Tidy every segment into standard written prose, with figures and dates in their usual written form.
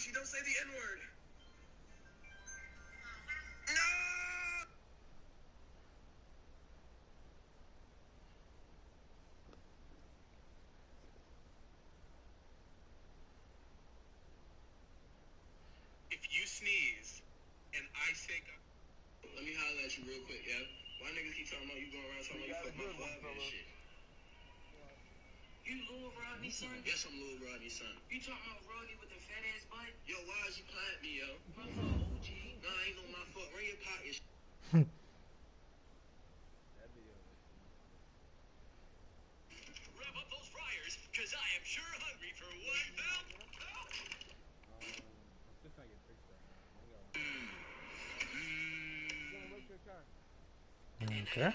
Gucci, don't say the N-word. No! If you sneeze and I say go, let me holler at you real quick, yeah? Why niggas keep talking about you going around talking about you fuck my club and shit? You Lil Rodney's son? Yes, I'm Lil Rodney's son. You talking about Rodney with the fat ass butt? Yo, why is you playing at me, yo? My fault, OG. Nah, ain't no my fault. Run your pocket. Rev up those fryers, cause I am sure hungry for one belt. I'm just trying to get fixed right now. What's your car? Okay.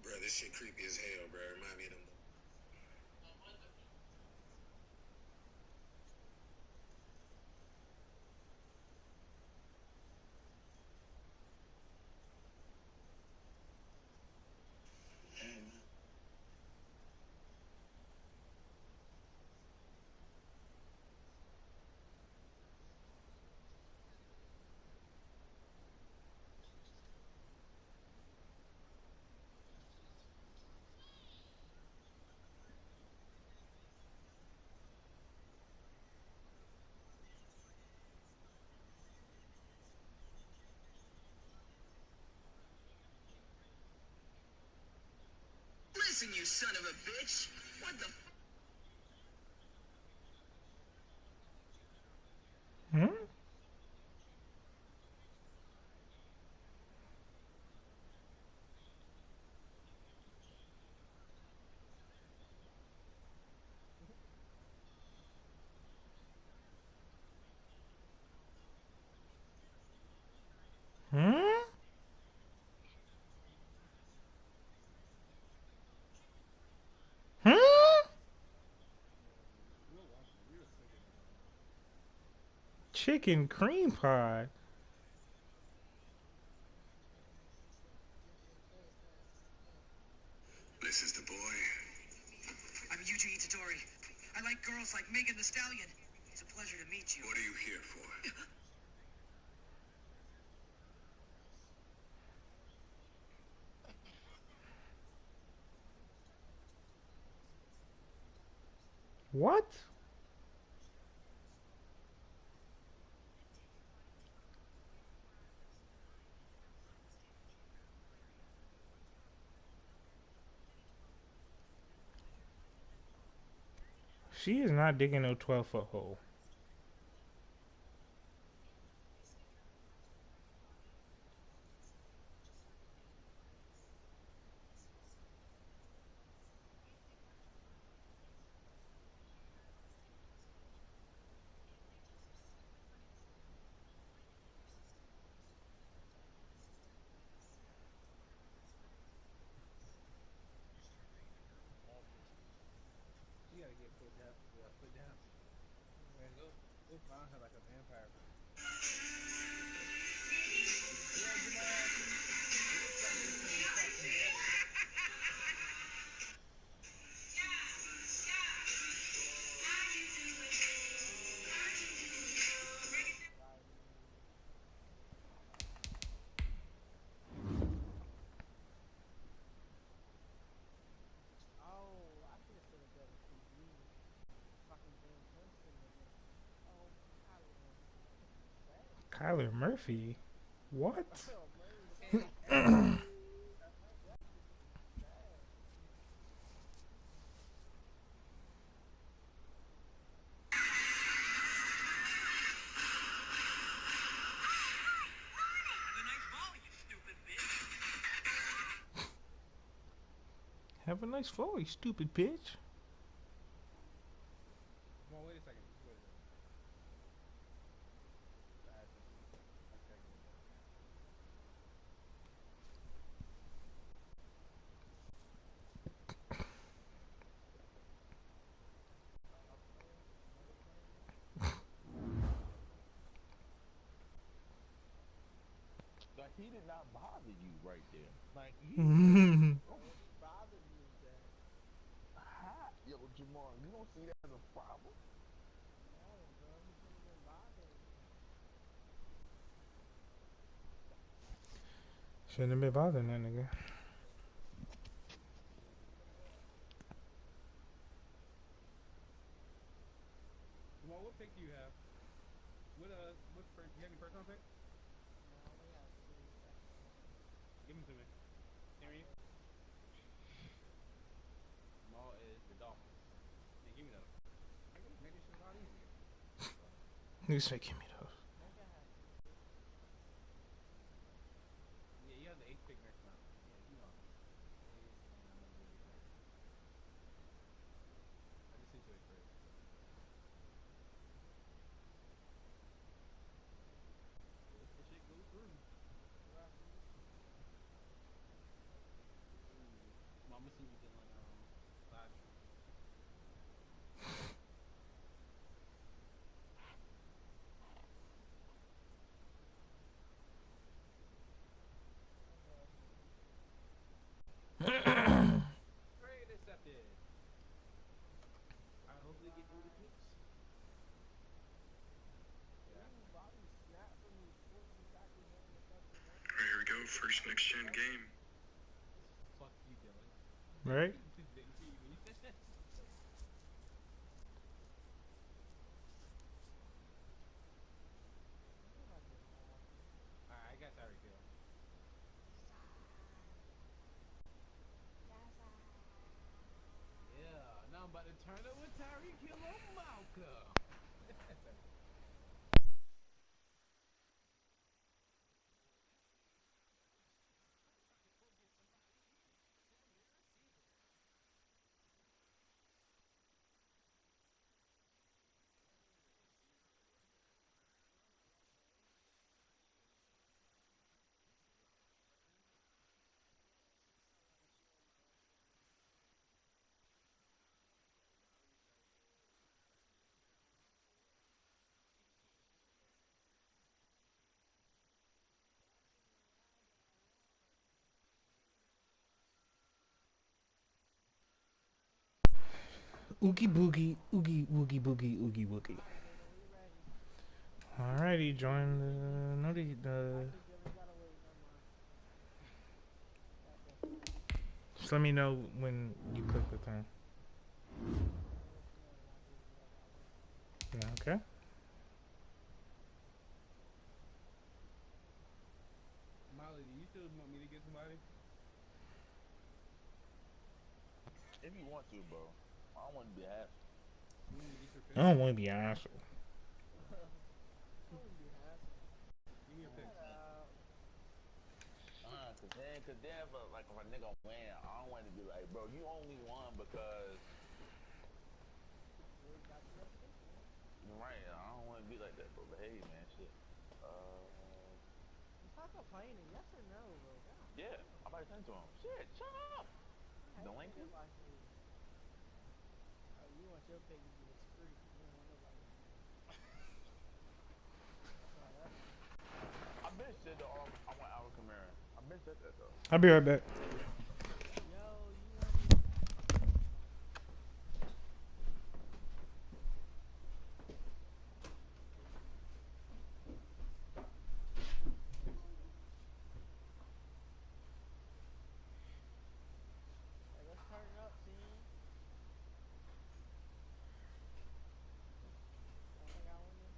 Bro, this shit creepy as hell, bro. Remind me of them. Listen, you son of a bitch. What the Hmm? Hmm? Hmm? Chicken cream pie. This is the boy. I'm Yuji Itadori. I like girls like Megan Thee Stallion. It's a pleasure to meet you. What are you here for? What? She is not digging no 12-foot hole. You gotta get put down. Yeah, put down. Man, go find her like a vampire. Oh, I should have said that was TV. Fucking Ben Winston, nigga. Oh, Kyler Murphy. What? Have a nice fall, you stupid bitch. Come on, wait a second. Wait. He did not bother you right there. Like he Mhm. Bro, he bothered me with that. hot. Yo, Jamar, you don't see that as a problem? No, bro, he shouldn't have been bothering me. Shouldn't have been bothering that nigga. Jamal, what pick do you have? What first? You have any first round picks? No, I only have two second round. Give them to me. I Hear me? bet. Jamal is the Dolphins. Yeah, give me those. Make this shit a lot easier. Niggas say, give me those. I think I have two picks. Yeah, you have the eighth pick next round. Yeah, you know. Eighth, and I'm gonna give you 13th. I just sent you a trade. Yeah, if the shit goes through. Who I see? Ooh. Jamal, I'm gonna send you Dylan last round. Okay. Trade accepted. I hopefully get booty pics. Yeah. Ooh, Bobby snapped for me 14 tackles, no interception. That's Here we crazy. go, first next gen game. Fuck you, Dylan. Right? Didn't see me. What did I just have? Alright, I got Tyreek Hill. Yes, I. Yes, I. Yeah, now I'm about to turn up with Tyreek Hill on Malcolm. Oogie boogie, oogie woogie boogie, oogie woogie. Alright, Dylan, we ready. Alrighty, join the. No, the. Actually, Dylan, you gotta wait. Never mind. Got this. Just let me know when you click the thing. I'm gonna let you know when I give you. I gotta wait. Yeah, okay. Molly, do you still want me to get somebody? If you want to, bro. I don't want to be an hassle. You want me to get your I pick? don't want to be an asshole. I wouldn't be hassle. Give me your pick. Shut up. Cause then if a nigga win, I don't want to be like, bro, you only won because You already got the next pick, man. you're right. I don't want to be like that, bro. But hey, man, shit. Stop complaining. Yes or no, bro? God Yeah, damn. I'm about to send it to him. Shit, shut up. I hate Delinquent. niggas like you. Oh, you want your pick to be discreet. You don't want nobody to know. That's all that is. I been said that I want Alvin Kamara. I been said that though. I'll be right back. Yo, you wanted. Hey, let's turn it up, team. Y'all think I win this?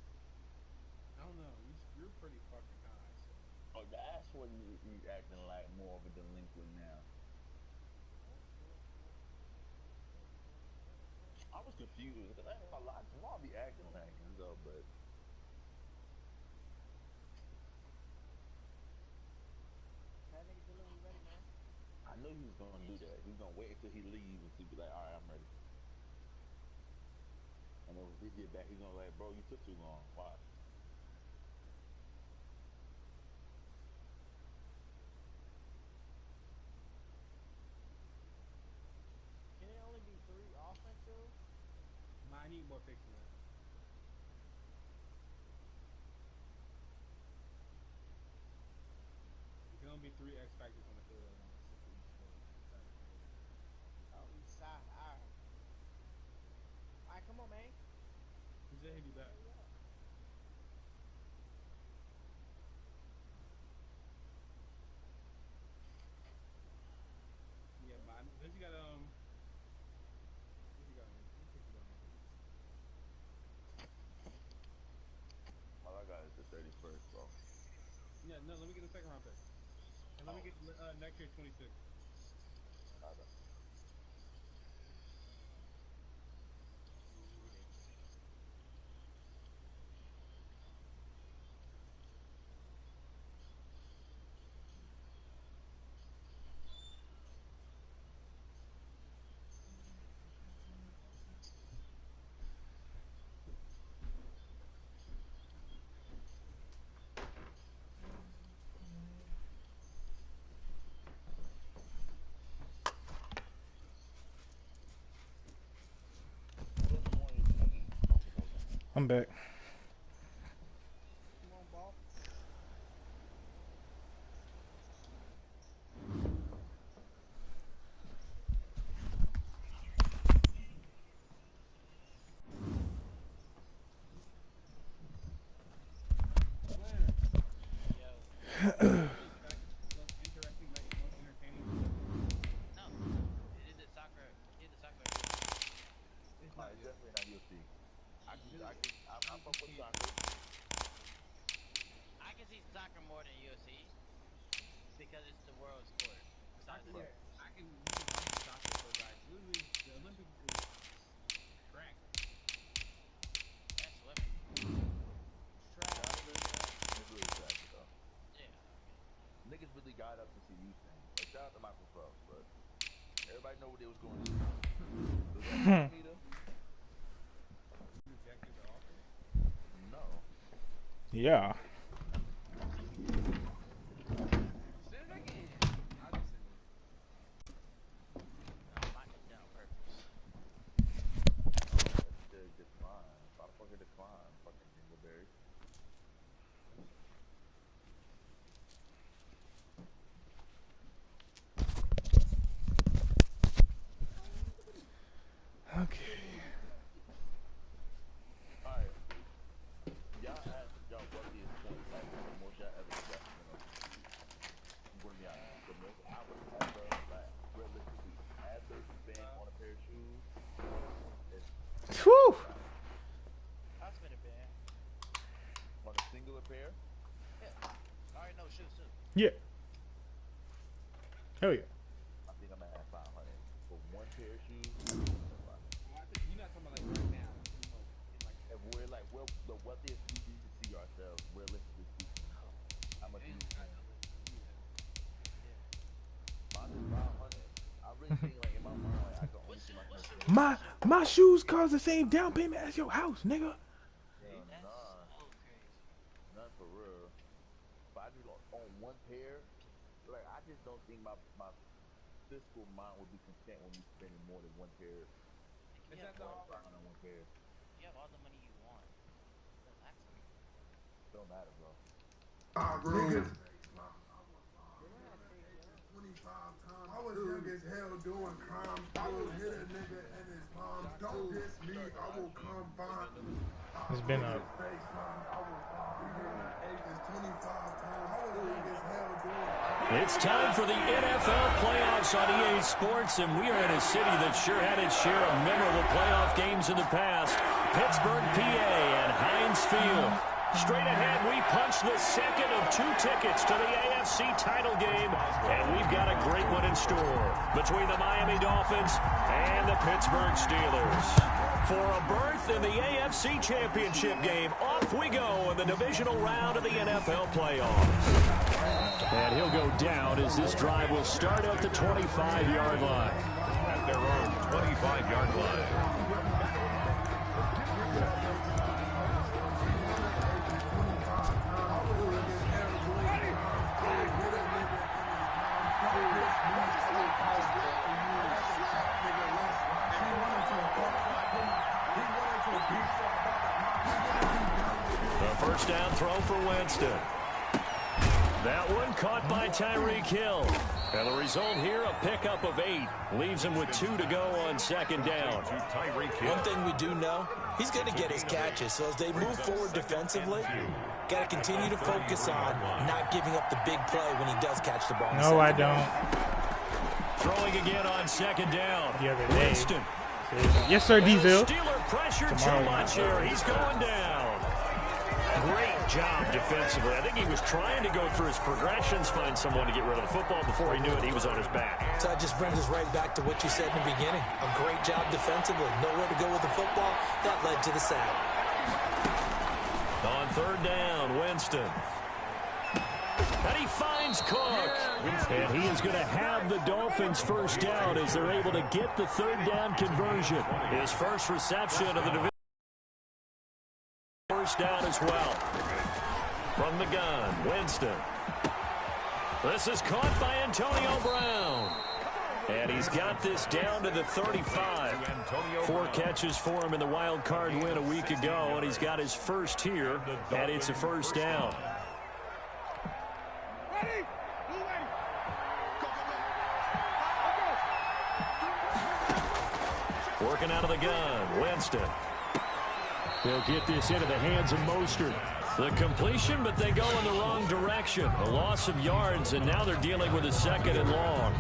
I don't know. You're pretty fucking high, so. Oh, that's what you acting like more of a delinquent now. I was confused because I ain't gonna lie, Jamal be acting like it though, but That nigga Dylan, we ready, man? I knew he was gonna do that. He was gonna wait until he leaves and to be like, all right, I'm ready. And then when he get back, he's gonna be like, bro, you took too long. Watch. Can it only be 3 offensive? I need more picks than that. me 3 X Factors on the field at once. Oh, East Side. All right, come on, man. He said he'd be back. Hurry up. Yeah, but then you got Let me check you got All I got is the 31st, bro. Yeah, no, let me get the second round pick. And let me get next year 26. Nada. I'm back. Come on, ball. Interesting, most entertaining. No, it is the soccer. It's the soccer. It's Nah, not it's yet. definitely not UFC. I fuck with Yeah. soccer. I can see soccer more than UFC because it's the world sport. Besides the Yeah, you can watch soccer, but like literally the Olympics is track. that's swimming. It's really trash, though. Yeah, Niggas really got up to see Usain. Like, shout out to Michael Phelps, but everybody know what they was going to do. Was that meter? You rejected the offer? No. Yeah. Say it again. I'll just send it. I might have done on purpose. That shit decline. Why the fuck it decline? Fucking Dingleberry. Okay. Alright. Y'all asked y'all wealthiest point, like the most y'all ever invested in OTC. I'm gonna be honest. The most I would ever, like, realistically ever spend on a pair of shoes is Whew. I'll spin a band. on a singular pair. Yeah. I already know shoes too. Yeah. Hell yeah. I think I'm at 500 for one pair of shoes. You're not talking about like right now. You know, in like If we're like, well, the wealthiest we can see ourselves, realistically speaking, how much do you spend? Mine is 500. I really think like in my mind, like, I can only see myself spending. My shoes cost the same down payment as your house, nigga. Hell That's nah, so crazy. none for real. But I just on one pair, like I just don't think my fiscal mind would be content with me spending more than one pair. Like, Is that the offer? On one pair. you have all the money you want. Relax a little. Don't matter, bro. Niggas. I was young as hell doing crimes. I will hit a nigga and his mom. Don't diss me. I will come find. It's been a. It's time for the NFL playoffs on EA Sports, and we are in a city that sure had its share of memorable playoff games in the past. Pittsburgh, PA, and Heinz Field. Straight ahead, we punch the second of 2 tickets to the AFC title game, and we've got a great one in store between the Miami Dolphins and the Pittsburgh Steelers. For a berth in the AFC Championship game, off we go in the divisional round of the NFL playoffs. And he'll go down as this drive will start at the 25-yard line. At their own 25-yard line. The first down throw for Winston. That one caught by Tyreek Hill. And the result here, a pickup of 8. Leaves him with 2 to go on second down. One thing we do know, he's going to get his catches. So as they move forward defensively, got to continue to focus on not giving up the big play when he does catch the ball. No, I don't. Throwing again on second down. The other day. Winston. Yes, sir, Diesel. Steeler pressure too much here. He's going down. Great job defensively. I think he was trying to go through his progressions, find someone to get rid of the football. Before he knew it, he was on his back. So that just brings us right back to what you said in the beginning. A great job defensively. Nowhere to go with the football. That led to the sack. On third down, Winston. And he finds Cook. And he is going to have the Dolphins first down as they're able to get the third down conversion. His first reception of the division. First down as well. From the gun, Winston. This is caught by Antonio Brown. And he's got this down to the 35. 4 catches for him in the wild card win a week ago, and he's got his first here, and it's a first down. Working out of the gun, Winston. They'll get this into the hands of Mostert. The completion, but they go in the wrong direction. A loss of yards, and now they're dealing with a second and long.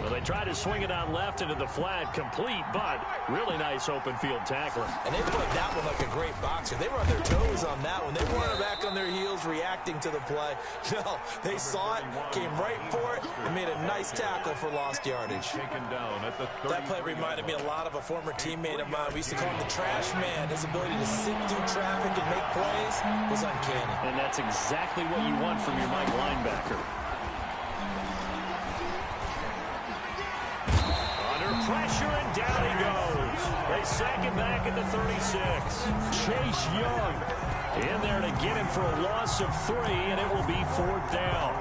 Well, they try to swing it out left into the flat, complete, but really nice open field tackling. And they put that one like a great boxer. They were on their toes on that one. They weren't back on their heels reacting to the play. No, they saw it, came right for it, and made a nice tackle for lost yardage. That play reminded me a lot of a former teammate of mine. We used to call him the trash man. His ability to sit through traffic and make plays was uncanny. And that's exactly what you want from your Mike linebacker. Pressure, and down he goes. They sack him back at the 36. Chase Young in there to get him for a loss of 3, and it will be 4th down.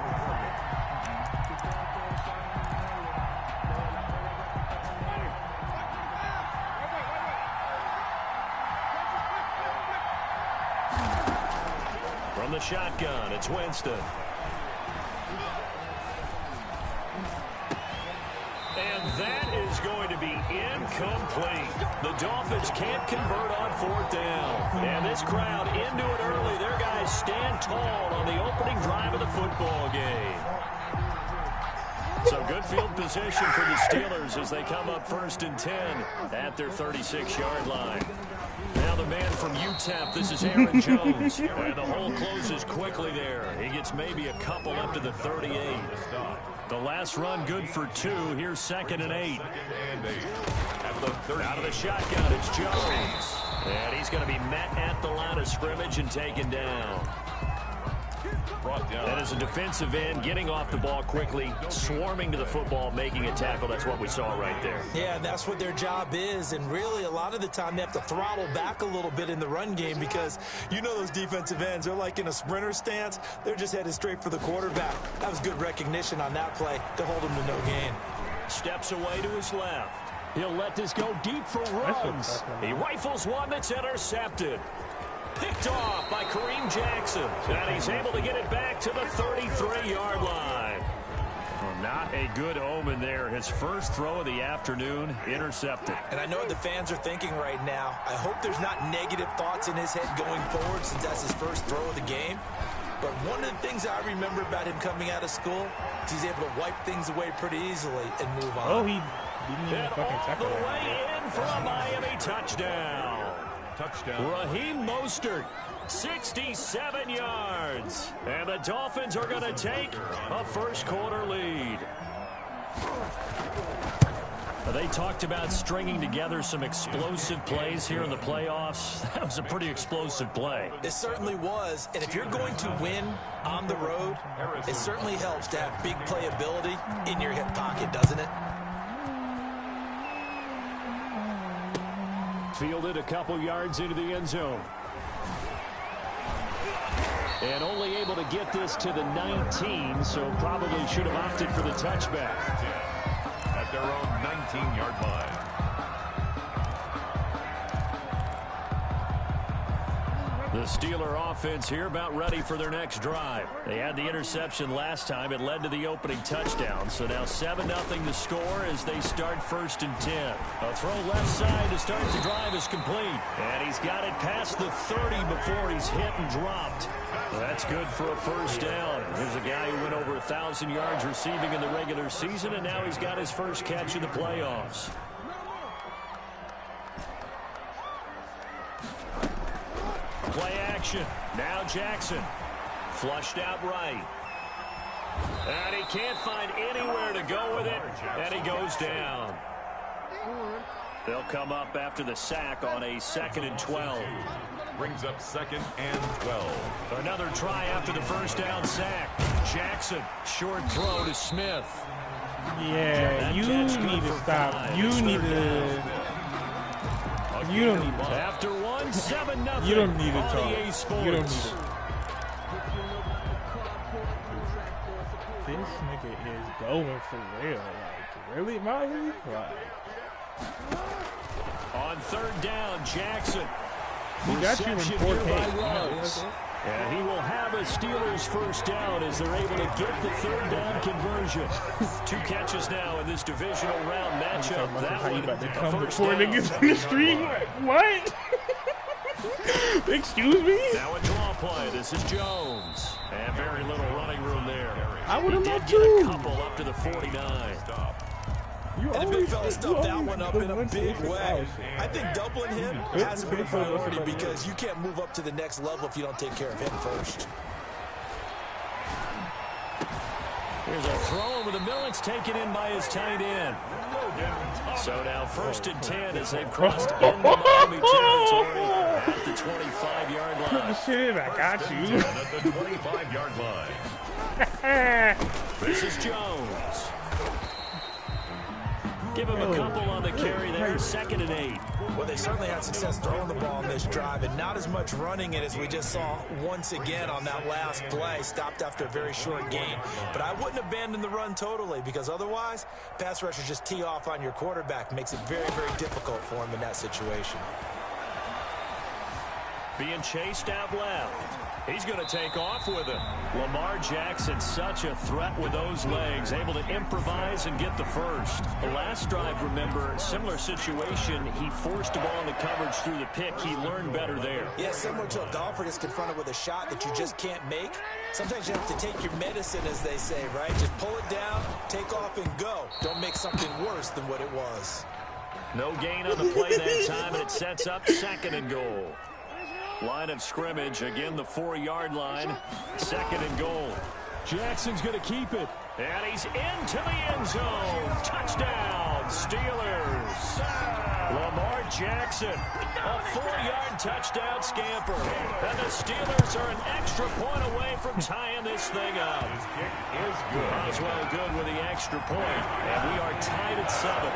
From the shotgun, it's Winston. And that is going to be incomplete. The Dolphins can't convert on 4th down. And this crowd into it early. Their guys stand tall on the opening drive of the football game. So good field position for the Steelers as they come up 1st and 10 at their 36-yard line. Now the man from UTEP, this is Aaron Jones. And the hole closes quickly there. He gets maybe a couple up to the 38. The last run good for 2. Here's 2nd and 8. Out of the shotgun, it's Jones. And he's going to be met at the line of scrimmage and taken down. That is a defensive end getting off the ball quickly, swarming to the football, making a tackle. That's what we saw right there. Yeah, and that's what their job is. And really, a lot of the time, they have to throttle back a little bit in the run game because you know those defensive ends, they're like in a sprinter stance. They're just headed straight for the quarterback. That was good recognition on that play to hold him to no gain. Steps away to his left. He'll let this go deep for runs. He rifles one that's intercepted. Picked off by Kareem Jackson. And he's able to get it back to the 33-yard line. Well, not a good omen there. His first throw of the afternoon, intercepted. And I know what the fans are thinking right now. I hope there's not negative thoughts in his head going forward since that's his first throw of the game. But one of the things I remember about him coming out of school is he's able to wipe things away pretty easily and move on. Oh, he didn't even fucking tackle all the that. way in for a Miami touchdown. Raheem Mostert, 67 yards. And the Dolphins are going to take a first-quarter lead. They talked about stringing together some explosive plays here in the playoffs. That was a pretty explosive play. It certainly was. And if you're going to win on the road, it certainly helps to have big playability in your hip pocket, doesn't it? Fielded a couple yards into the end zone. And only able to get this to the 19, so probably should have opted for the touchback. At their own 19-yard line. The Steeler offense here about ready for their next drive. They had the interception last time. It led to the opening touchdown. So now 7-0 the score as they start 1st and 10. A throw left side to start the drive is complete. And he's got it past the 30 before he's hit and dropped. That's good for a 1st down. Here's a guy who went over 1,000 yards receiving in the regular season, and now he's got his first catch in the playoffs. Play action. Now Jackson. Flushed out right. And he can't find anywhere to go with it. And he goes down. They'll come up after the sack on a 2nd and 12. Brings up 2nd and 12. Another try after the 1st down sack. Jackson. Short throw to Smith. Yeah, you need to stop. You need to... You don't need to. After 7-0. You don't need to talk. You don't need to. This nigga is going for real. Like, really, Molly? Like. On 3rd down, Jackson. He got you in 4K. And he will have a Steelers 1st down as they're able to get the 3rd down conversion. 2 catches now in this divisional round matchup. That how you one, about to come a before 1st niggas down. in the street? What? Excuse me? Now a draw play. This is Jones. And very little running room there. I would have loved get to. a couple up to the 49. And the big fella stuffed that one up in a big way. I think doubling him has to be a priority because you can't move up to the next level if you don't take care of him first. Here's a throw over the middle. It's taken in by his tight end. So now 1st and 10 as they've crossed into Miami territory at the 25-yard line. Put the shit in. I got you. At the 25-yard line. This is Jones. Give him a couple on the carry there. 2nd and 8. Well, they certainly had success throwing the ball on this drive, and not as much running it as we just saw once again on that last play. Stopped after a very short gain. But I wouldn't abandon the run totally because otherwise, pass rushers just tee off on your quarterback. Makes it very, very difficult for him in that situation. Being chased out left. He's going to take off with it. Lamar Jackson, such a threat with those legs, able to improvise and get the first. The last drive, remember, similar situation. He forced the ball into coverage through the pick. He learned better there. Yeah, similar to a golfer that's confronted with a shot that you just can't make. Sometimes you have to take your medicine, as they say, right? Just pull it down, take off, and go. Don't make something worse than what it was. No gain on the play that time, and it sets up 2nd and goal. Line of scrimmage, again the 4-yard line, 2nd and goal. Jackson's going to keep it. And he's into the end zone. Touchdown, Steelers. Lamar Jackson, a 4-yard touchdown scamper. And the Steelers are an extra point away from tying this thing up. Kick is good. Boswell good with the extra point. And we are tied at 7.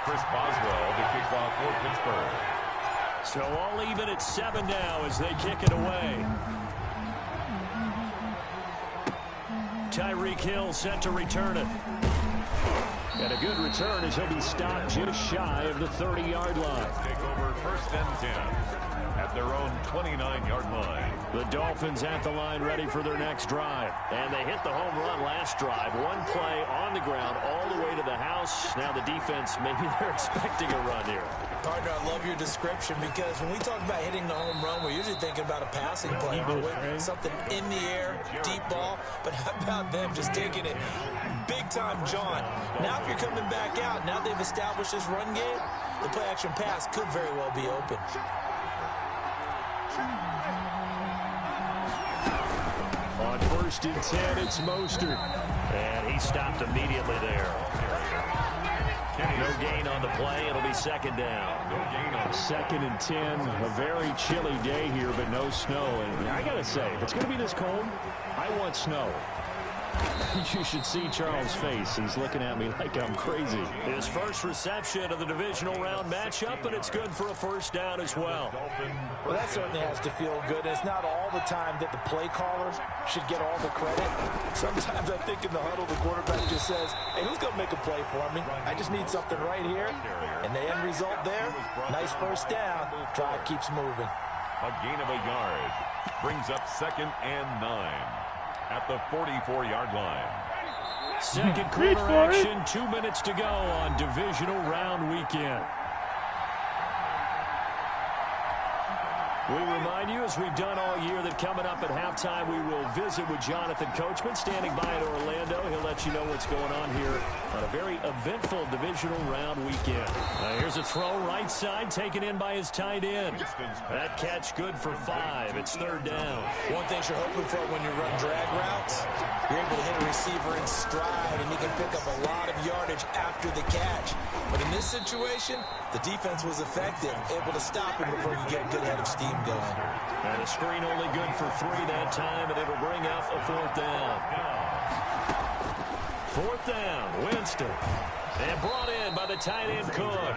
Chris Boswell to kick off for Pittsburgh. So all even at 7 now as they kick it away. Tyreek Hill set to return it. And a good return as he'll be stopped just shy of the 30-yard line. Take over 1st and 10 at their own 29-yard line. The Dolphins at the line ready for their next drive. And they hit the home run last drive. One play on the ground all the way to the house. Now the defense, maybe they're expecting a run here. Partner, I love your description because when we talk about hitting the home run, we're usually thinking about a passing play. Something in the air, deep ball. But how about them just taking it big-time jaunt? Now if you're coming back out, now they've established this run game, the play-action pass could very well be open. On 1st and 10, it's Mostert. And he stopped immediately there. No gain on the play. It'll be 2nd down. No gain on 2nd and 10. A very chilly day here, but no snow. And I got to say, if it's going to be this cold, I want snow. You should see Charles' face. He's looking at me like I'm crazy. His first reception of the divisional round matchup, and it's good for a first down as well. Well, that certainly has to feel good. It's not all the time that the play caller should get all the credit. Sometimes I think in the huddle, the quarterback just says, hey, who's going to make a play for me? I just need something right here. And the end result there, nice first down. Drive keeps moving. A gain of a yard. Brings up 2nd and 9 at the 44-yard line. Second quarter action, 2 minutes to go on divisional round weekend. We remind you, as we've done all year, that coming up at halftime, we will visit with Jonathan Coachman, standing by in Orlando. He'll let you know what's going on here on a very eventful divisional round weekend. Here's a throw right side, taken in by his tight end. That catch good for 5. It's 3rd down. One thing you're hoping for when you run drag routes, you're able to hit a receiver in stride, and you can pick up a lot of yardage after the catch. But in this situation, the defense was effective, able to stop him before you get a good head of steam going. And a screen only good for 3 that time, and it'll bring up a 4th down. 4th down, Winston. And brought in by the tight end Cook.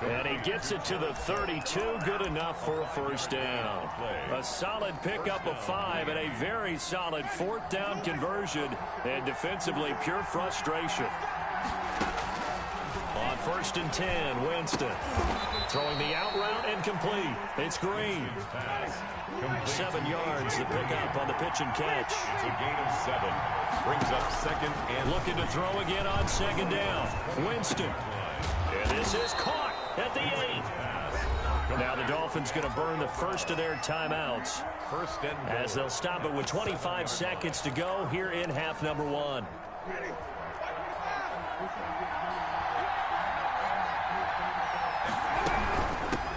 And he gets it to the 32, good enough for a first down. A solid pickup of 5 and a very solid 4th down conversion. And defensively, pure frustration. On 1st and 10, Winston. Throwing the out route and complete. It's Green. 7 yards, the pickup on the pitch and catch. It's a gain of 7. Brings up 2nd and... Looking to throw again on 2nd down. Winston. And this is caught at the 8. Now the Dolphins going to burn the first of their timeouts. First and goal. As they'll stop it with 25 seconds to go here in half number 1.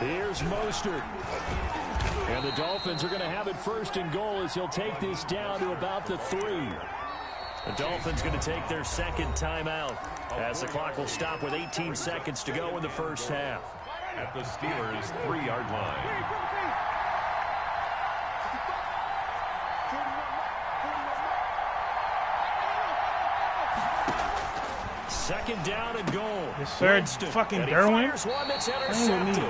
Here's Mostert. And the Dolphins are going to have it 1st and goal as he'll take this down to about the 3. The Dolphins going to take their 2nd timeout as the clock will stop with 18 seconds to go in the first half. At the Steelers' 3-yard line. Second down and goal. Yes, sir. Winston. Fucking and he Derwin. fires one that's intercepted.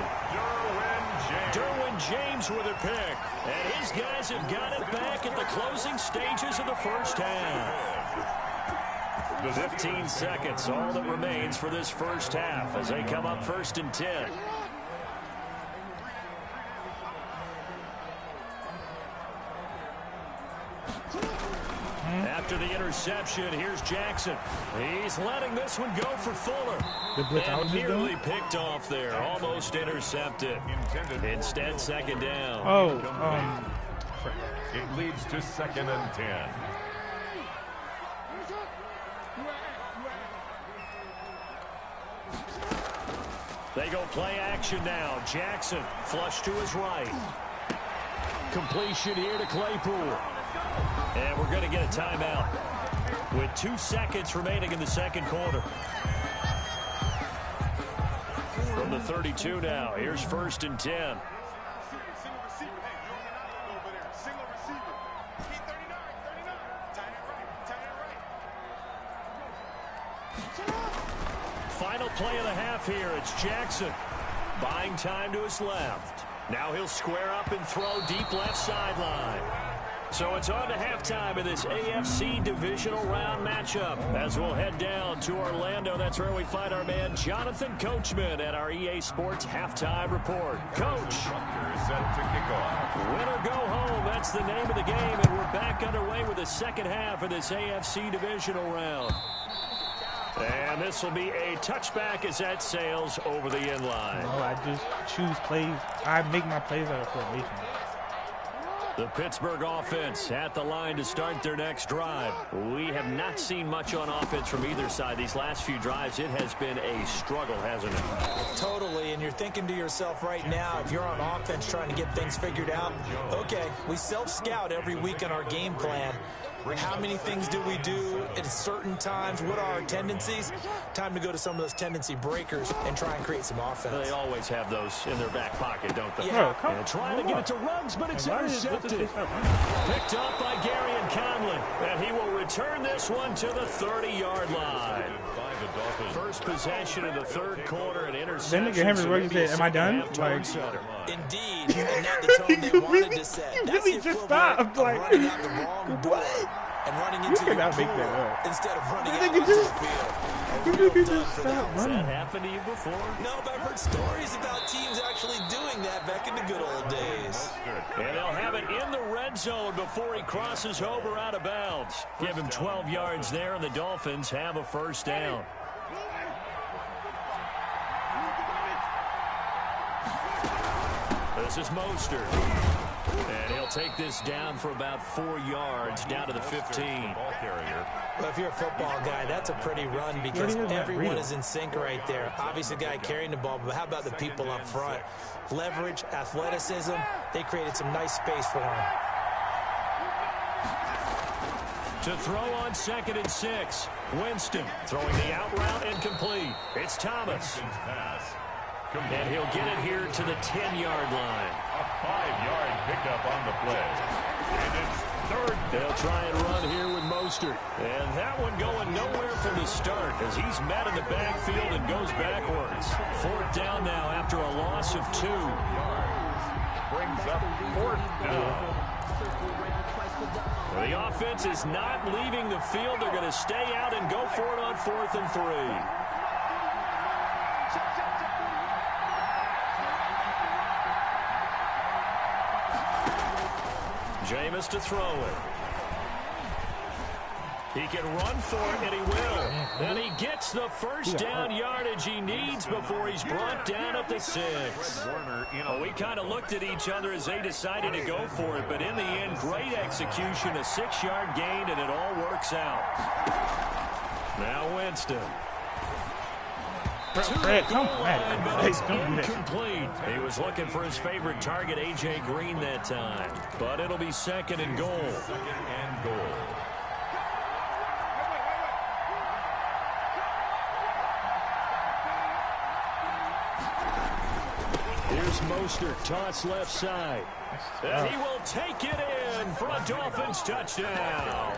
Derwin James with a pick. And his guys have got it back at the closing stages of the first half. 15 seconds, all that remains for this first half as they come up 1st and 10. After the interception, here's Jackson. He's letting this one go for Fuller. And nearly picked off there, almost intercepted. Instead, 2nd down. It leads to 2nd and 10. They go play action now. Jackson flush to his right. Completion here to Claypool. And we're going to get a timeout with 2 seconds remaining in the second quarter. From the 32 now, here's 1st and 10. Final play of the half here. It's Jackson buying time to his left. Now he'll square up and throw deep left sideline. So it's on to halftime of this AFC divisional round matchup as we'll head down to Orlando. That's where we find our man Jonathan Coachman at our EA Sports Halftime Report. Coach. Set to kick off. Win or go home, that's the name of the game, and we're back underway with the second half of this AFC divisional round. And this will be a touchback as that sails over the end line. No, I just choose plays. I make my plays out of formation. The Pittsburgh offense at the line to start their next drive. We have not seen much on offense from either side. These last few drives, it has been a struggle, hasn't it? Totally, and you're thinking to yourself right now, if you're on offense trying to get things figured out, okay, we self-scout every week in our game plan. How many things do we do at certain times? What are our tendencies? Time to go to some of those tendency breakers and try and create some offense. They always have those in their back pocket, don't they? Yeah. And trying to get it to Ruggs, but it's intercepted. Picked up by Garyon Conley, and he will return this one to the 30-yard line. First possession of the third quarter, and interception. Then Henry Williams said, "Am I done?" Like, indeed, and not the tone they wanted to set. That's the equivalent of running out the wrong door and running into your pool instead of running out into the field. A real dud for them. Has that happened to you before? No, but I've heard stories about teams actually doing that back in the good old days. And they'll have it in the red zone before he crosses over out of bounds. Give him 12 yards there, and the Dolphins have a first down. This is Mostert. And he'll take this down for about 4 yards, down to the 15. Well, if you're a football guy, that's a pretty run because everyone is in sync right there. Obviously, the guy carrying the ball, but how about the people up front? Leverage, athleticism, they created some nice space for him. To throw on 2nd and 6. Winston throwing the out route incomplete. It's Thomas. And he'll get it here to the 10-yard line. A 5-yard pickup on the play. And it's third. They'll try and run here with Mostert. And that one going nowhere from the start as he's met in the backfield and goes backwards. 4th down now after a loss of 2. Brings up 4th down. The offense is not leaving the field. They're going to stay out and go for it on 4th and 3. Jameis to throw it. He can run for it, and he will. And he gets the first down yardage he needs before he's brought down at the 6. Well, we kind of looked at each other as they decided to go for it, but in the end, great execution, a 6-yard gain, and it all works out. Now Winston. Fred, come on. It's incomplete. He was looking for his favorite target, A.J. Green, that time. But it'll be 2nd and goal. 2nd and goal. Here's Mostert, toss left side. And he will take it in for a Dolphins touchdown.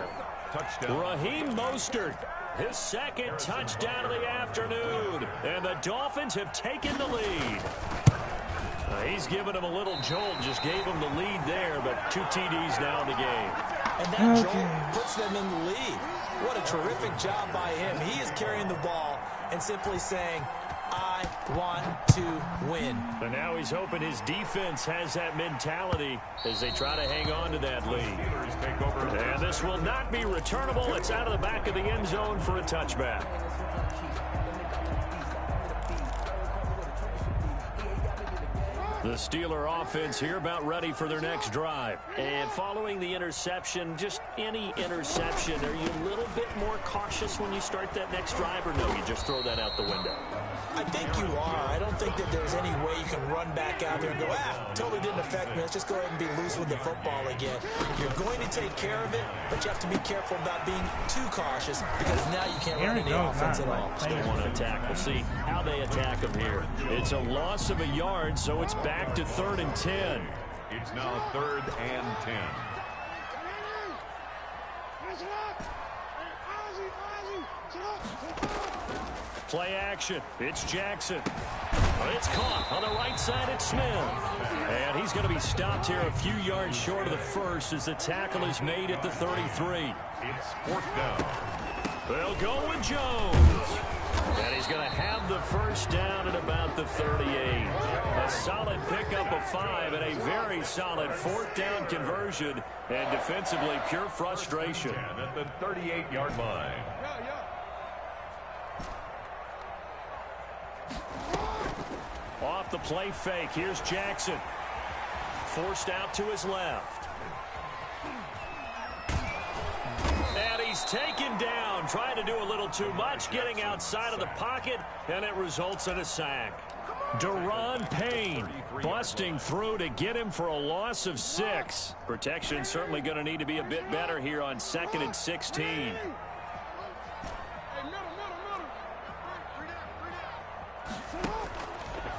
Raheem Mostert. His 2nd touchdown of the afternoon. And the Dolphins have taken the lead. He's given him a little jolt. Just gave him the lead there, but 2 TDs now in the game. And that jolt puts them in the lead. What a terrific job by him. He is carrying the ball and simply saying, I want to win. But now he's hoping his defense has that mentality as they try to hang on to that lead. And this will not be returnable. It's out of the back of the end zone for a touchback. The Steeler offense here about ready for their next drive. And following the interception, just any interception, are you a little bit more cautious when you start that next drive, or no, you just throw that out the window? I think you are. I don't think that there's any way you can run back out there and go, totally didn't affect me. Let's just go ahead and be loose with the football again. You're going to take care of it, but you have to be careful about being too cautious because now you can't run any offense at all. Still want to attack. We'll see how they attack him here. It's a loss of a yard, so it's back to 3rd and 10. It's now 3rd and 10. Play action. It's Jackson. It's caught on the right side. It's Smith. And he's going to be stopped here a few yards short of the first as the tackle is made at the 33. It's 4th down. They'll go with Jones. And he's going to have the first down at about the 38. A solid pickup of 5 and a very solid 4th down conversion. And defensively, pure frustration. And at the 38-yard line. Off the play fake. Here's Jackson. Forced out to his left. And he's taken down. Trying to do a little too much. Getting outside of the pocket. And it results in a sack. Deron Payne busting through to get him for a loss of 6. Protection certainly going to need to be a bit better here on 2nd and 16.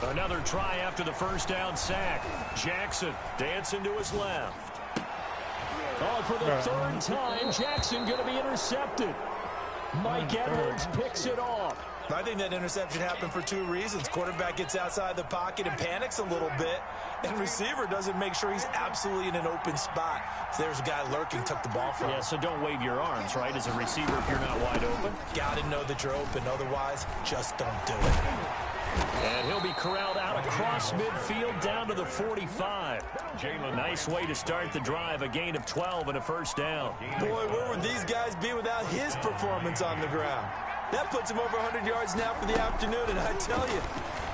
Another try after the first down sack. Jackson dancing to his left. Oh, for the 3rd time, Jackson going to be intercepted. Mike Edwards picks it off. I think that interception happened for 2 reasons. Quarterback gets outside the pocket and panics a little bit, and receiver doesn't make sure he's absolutely in an open spot. So there's a guy lurking, took the ball from him. Yeah, so don't wave your arms, right, as a receiver if you're not wide open. Got to know that you're open. Otherwise, just don't do it. And he'll be corralled out across midfield down to the 45. Nice way to start the drive, a gain of 12 and a first down. Boy, where would these guys be without his performance on the ground? That puts him over 100 yards now for the afternoon, and I tell you,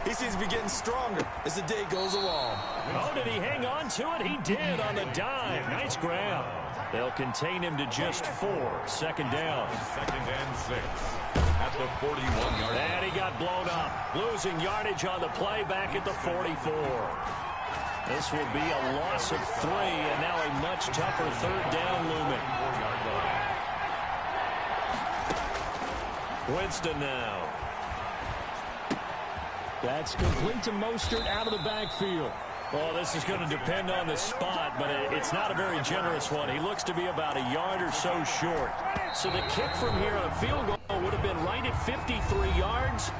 he seems to be getting stronger as the day goes along. Oh, did he hang on to it? He did on the dive. Nice grab. They'll contain him to just 4. 2nd down. 2nd and 6 at the 41-yard line. And he got blown up. Losing yardage on the play back at the 44. This will be a loss of 3, and now a much tougher 3rd down looming. 4-yard line. Winston now. That's complete to Mostert out of the backfield. Well, this is going to depend on the spot, but it's not a very generous one. He looks to be about a yard or so short. So the kick from here on a field goal would have been right at 53 yards,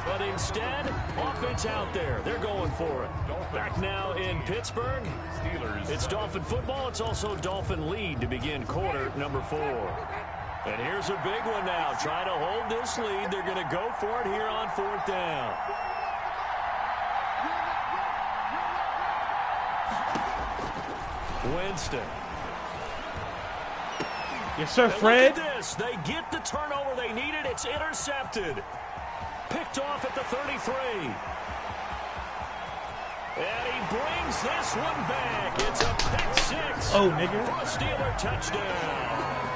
but instead, offense out there. They're going for it. Back now in Pittsburgh. It's Dolphin football. It's also Dolphin lead to begin quarter number 4. And here's a big one now. Trying to hold this lead. They're going to go for it here on 4th down. Winston. Yes, sir, And Fred. look at this. They get the turnover they needed. It's intercepted. Picked off at the 33. And he brings this one back. It's a pick 6. Oh, nigga. For a Steeler touchdown.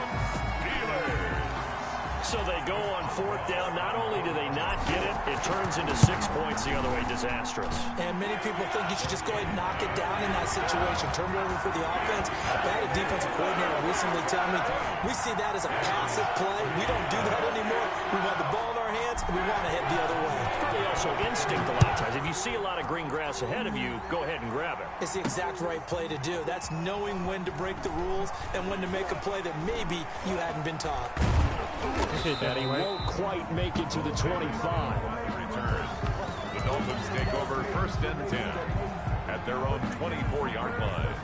So they go on 4th down. Not only do they not get it, it turns into 6 points the other way. Disastrous. And many people think you should just go ahead and knock it down in that situation. Turn it over for the offense. I had a defensive coordinator recently tell me, we see that as a passive play. We don't do that anymore. We want the ball in our hands, and we want to head the other way. Probably also instinct a lot of times. If you see a lot of green grass ahead of you, go ahead and grab it. It's the exact right play to do. That's knowing when to break the rules and when to make a play that maybe you hadn't been taught. And he won't quite make it to the 25. Return. The Dolphins take over 1st and 10 at their own 24-yard line.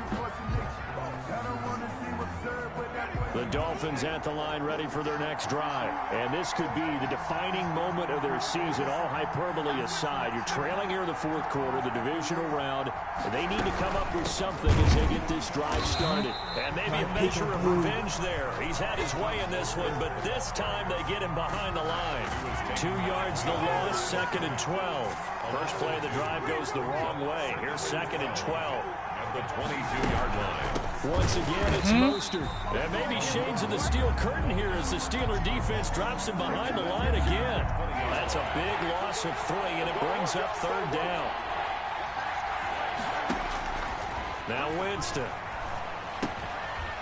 The Dolphins at the line ready for their next drive. And this could be the defining moment of their season, all hyperbole aside. You're trailing here in the 4th quarter, the divisional round. They need to come up with something as they get this drive started. And maybe a measure of revenge there. He's had his way in this one, but this time they get him behind the line. 2 yards the loss, 2nd and 12. First play of the drive goes the wrong way. Here's 2nd and 12. The 22-yard line. Once again, it's Mostert. And maybe shades of the steel curtain here as the Steeler defense drops him behind the line again. That's a big loss of 3, and it brings up 3rd down. Now Winston.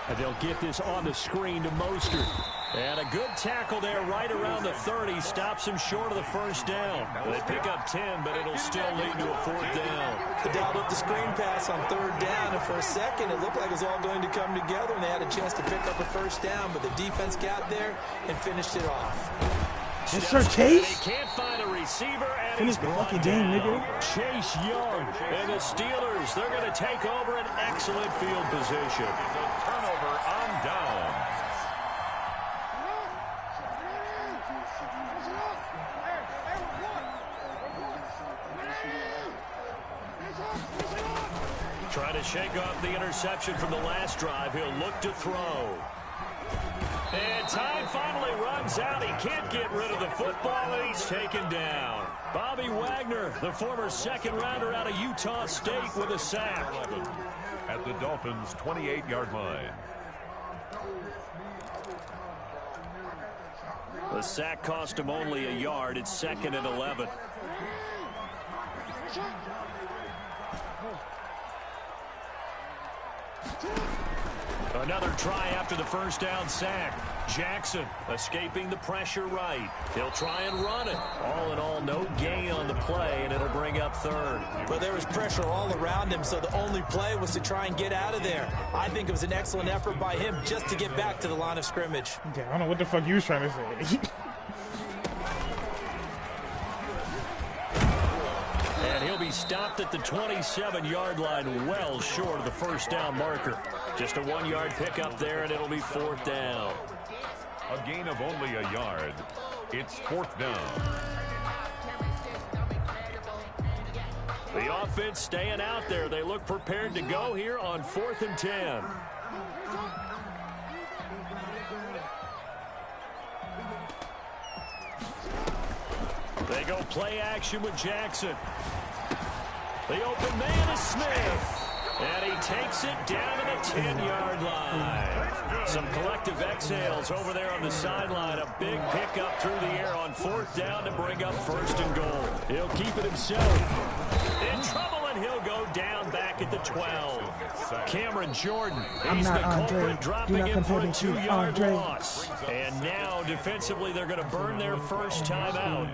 And they'll get this on the screen to Mostert. And a good tackle there right around the 30. Stops him short of the first down. They pick up 10, but it'll still lead to a 4th down. They dialed up the screen pass on 3rd down, and for a second it looked like it was all going to come together, and they had a chance to pick up a first down, but the defense got there and finished it off. Yes, sir, Chase. He can't find a receiver, and Finish the fucking game, nigga. Chase Young and the Steelers, they're going to take over an excellent field position. Turnover on down. Trying to shake off the interception from the last drive. He'll look to throw. And time finally runs out. He can't get rid of the football, and he's taken down. Bobby Wagner, the former 2nd rounder out of Utah State, with a sack. At the Dolphins' 28-yard line. The sack cost him only a yard. It's 2nd and 11. Another try after the first down sack. Jackson escaping the pressure right. He'll try and run it. All in all, no gain on the play, and it'll bring up third. But there was pressure all around him, so the only play was to try and get out of there. I think it was an excellent effort by him just to get back to the line of scrimmage. Yeah, I don't know what the fuck you was trying to say. And he'll be stopped at the 27-yard line, well short of the first down marker. Just a 1-yard pickup there, and it'll be fourth down. A gain of only a yard. It's fourth down. The offense staying out there. They look prepared to go here on 4th and 10. They go play action with Jackson. The open man is Smith. And he takes it down to the 10-yard line. Some collective exhales over there on the sideline. A big pickup through the air on 4th down to bring up 1st and goal. He'll keep it himself. In trouble, and he'll go down back at the 12. Cameron Jordan, he's the culprit, dropping in for a 2-yard loss. And now, defensively, they're going to burn their first time out.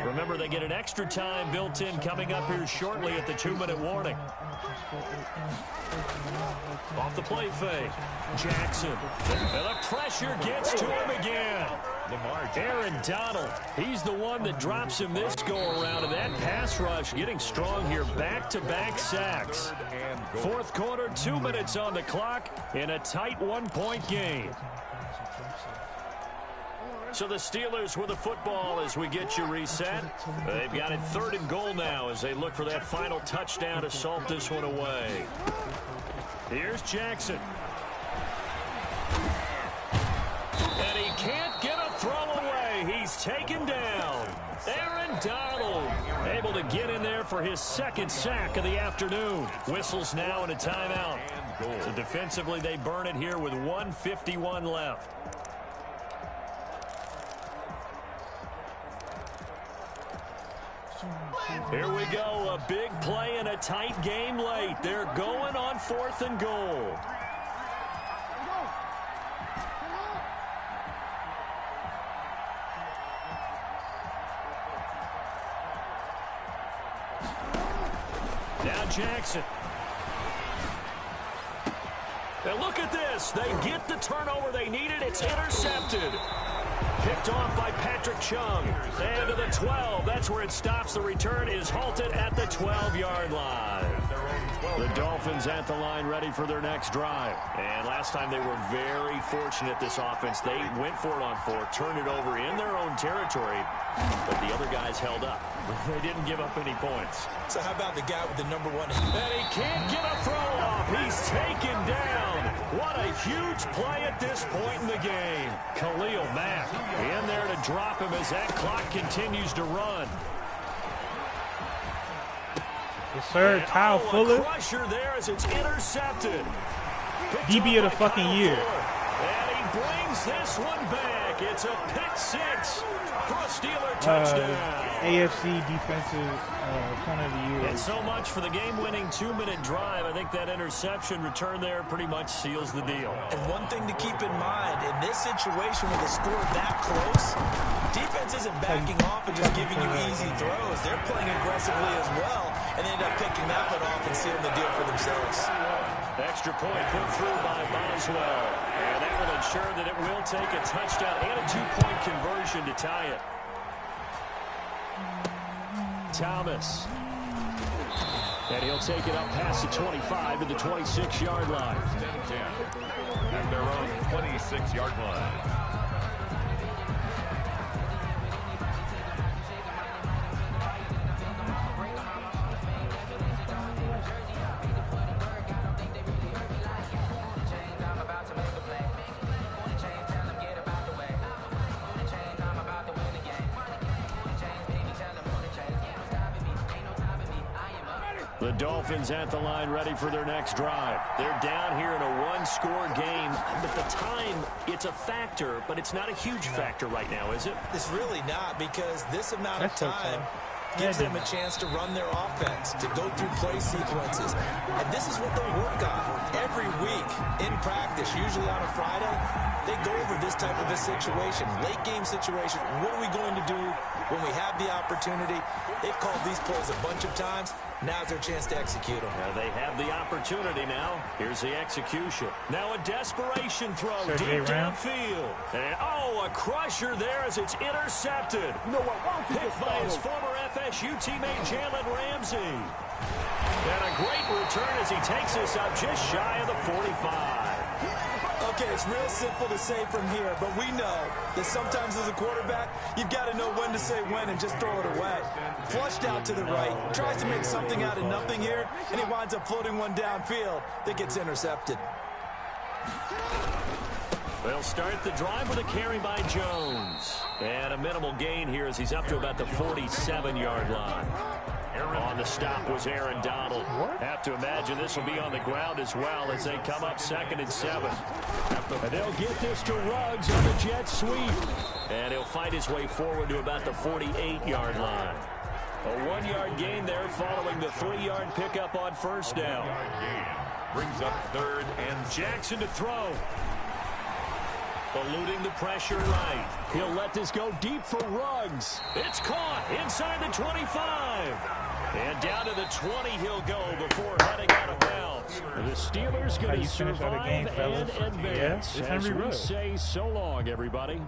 Remember, they get an extra time built in coming up here shortly at the 2-minute warning. Off the play fake. Jackson. And the pressure gets to him again. Aaron Donald. He's the one that drops him this go-around. And that pass rush getting strong here. Back-to-back sacks. 4th quarter, 2 minutes on the clock in a tight 1-point game. So the Steelers with the football as we get you reset. They've got it 3rd and goal now as they look for that final touchdown to salt this one away. Here's Jackson. And he can't get a throw away. He's taken down. Aaron Donald able to get in there for his 2nd sack of the afternoon. Whistles now and a timeout. So defensively they burn it here with 1:51 left. Here we go, a big play in a tight game late. They're going on 4th and goal. Now Jackson. And look at this. They get the turnover they needed. It's intercepted. Picked off by Patrick Chung. And to the 12. That's where it stops. The return is halted at the 12-yard line. The Dolphins at the line ready for their next drive. And last time they were very fortunate, this offense. They went for it on 4, turned it over in their own territory, but the other guys held up. They didn't give up any points. So how about the guy with the #1? And he can't get a throw off. He's taken down. What a huge play at this point in the game. Khalil Mack in there to drop him as that clock continues to run. Yes, sir. Kyle Fuller. Crusher there as it's intercepted. DB of the fucking year. And he brings this one back. It's a pick 6 for a Steeler touchdown. AFC defensive corner of the year. And so much for the game-winning 2-minute drive. I think that interception return there pretty much seals the deal. And one thing to keep in mind, in this situation with a score that close, defense isn't backing off and just giving you easy throws. They're playing aggressively as well and end up picking that one off and sealing the deal for themselves. Extra point put through by Boswell. And that will ensure that it will take a touchdown and a 2-point conversion to tie it. Thomas. And he'll take it up past the 25 to the 26-yard line. At their own 26-yard line. The Dolphins at the line ready for their next drive. They're down here in a 1-score game, but the time, it's a factor, but it's not a huge factor right now, is it? It's really not, because this amount of time, gives them a chance to run their offense, to go through play sequences. And this is what they work on every week in practice, usually on a Friday. They go over this type of a situation, late game situation. What are we going to do when we have the opportunity? They've called these plays a bunch of times. Now's their chance to execute them. Well, they have the opportunity now. Here's the execution. Now a desperation throw deep downfield. And, a crusher there as it's intercepted. You know what? Picked by his former FSU teammate Jalen Ramsey. And a great return as he takes us up just shy of the 45. Okay, it's real simple to say from here, but we know that sometimes as a quarterback, you've got to know when to say when and just throw it away. Flushed out to the right, tries to make something out of nothing here, and he winds up floating one downfield that gets intercepted. They'll start the drive with a carry by Jones. And a minimal gain here as he's up to about the 47-yard line. On the stop was Aaron Donald. Have to imagine this will be on the ground as well as they come up 2nd and 7. And they'll get this to Ruggs on the jet sweep. And he'll fight his way forward to about the 48-yard line. A 1-yard gain there following the 3-yard pickup on first down. Brings up 3rd and Jackson to throw. Eluding the pressure right. He'll let this go deep for Ruggs. It's caught inside the 25. And down to the 20 he'll go before heading out of bounds. The Steelers going to survive and advance as we say so long, everybody.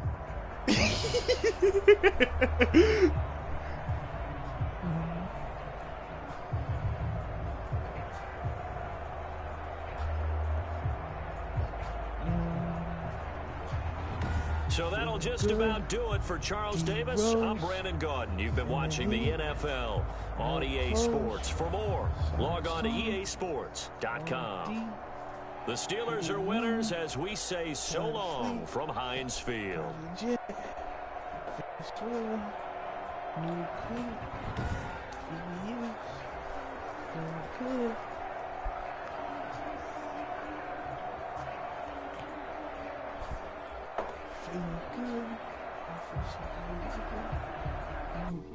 So that'll just about do it for Charles Davis. I'm Brandon Gaudin. You've been watching the NFL on EA Sports. For more, log on to easports.com. The Steelers are winners as we say so long from Heinz Field.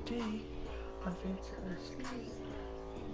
Okay, I think